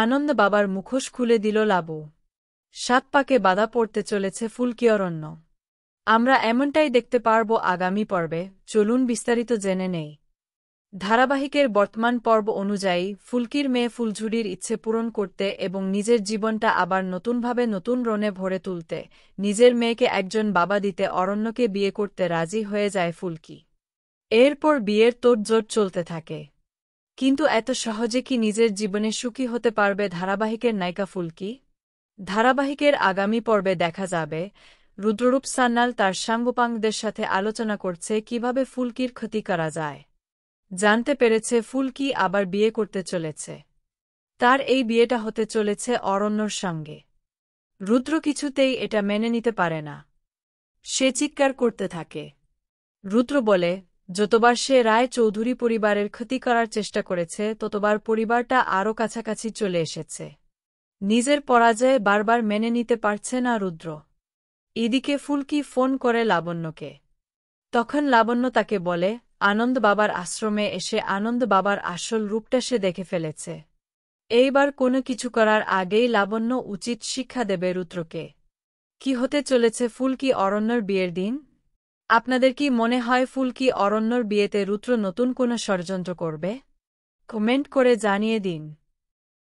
আনন্দ বাবার মুখোশ খুলে দিল লাবু। ৭ পাকে বাধা পড়তে চলেছে ফুলকি অরণ্য। আমরা এমনটাই দেখতে পারব আগামী পর্বে। চলুন বিস্তারিত জেনে নেই। ধারাবাহিকের বর্তমান পর্ব অনুযায়ী ফুলকির মেয়ে ফুলঝুরির ইচ্ছে পূরণ করতে এবং নিজের জীবনটা আবার নতুনভাবে নতুন রঙে ভরে তুলতে নিজের মেয়েকে একজন বাবা দিতে অরণ্যকে বিয়ে করতে রাজি হয়ে যায় ফুলকি। এরপর বিয়ের তোড়জোড় চলতে থাকে। কিন্তু এত সহজে কি নিজের জীবনে সুখী হতে পারবে ধারাবাহিকের নায়িকা ফুলকি? ধারাবাহিকের আগামী পর্বে দেখা যাবে রুদ্ররূপ সান্যাল তার সাঙ্গপাঙ্গদের সাথে আলোচনা করছে কিভাবে ফুলকির ক্ষতি করা যায়। জানতে পেরেছে ফুলকি আবার বিয়ে করতে চলেছে। তার এই বিয়েটা হতে চলেছে অরণ্যর সঙ্গে। রুদ্র কিছুতেই এটা মেনে নিতে পারে না। সে চিৎকার করতে থাকে। রুদ্র বলে, যতবার সে রায় চৌধুরী পরিবারের ক্ষতি করার চেষ্টা করেছে ততবার পরিবারটা আরও কাছাকাছি চলে এসেছে। নিজের পরাজয় বারবার মেনে নিতে পারছে না রুদ্র। এদিকে ফুলকি ফোন করে লাবণ্যকে। তখন লাবণ্য তাকে বলে, আনন্দ বাবার আশ্রমে এসে আনন্দ বাবার আসল রূপটা সে দেখে ফেলেছে। এইবার কোনো কিছু করার আগেই লাবণ্য উচিত শিক্ষা দেবে রুদ্রকে। কি হতে চলেছে ফুলকি অরণ্যর বিয়ের দিন? আপনাদের কি মনে হয় ফুলকি অরণ্যর বিয়েতে রুদ্র নতুন কোনো ষড়যন্ত্র করবে? কমেন্ট করে জানিয়ে দিন।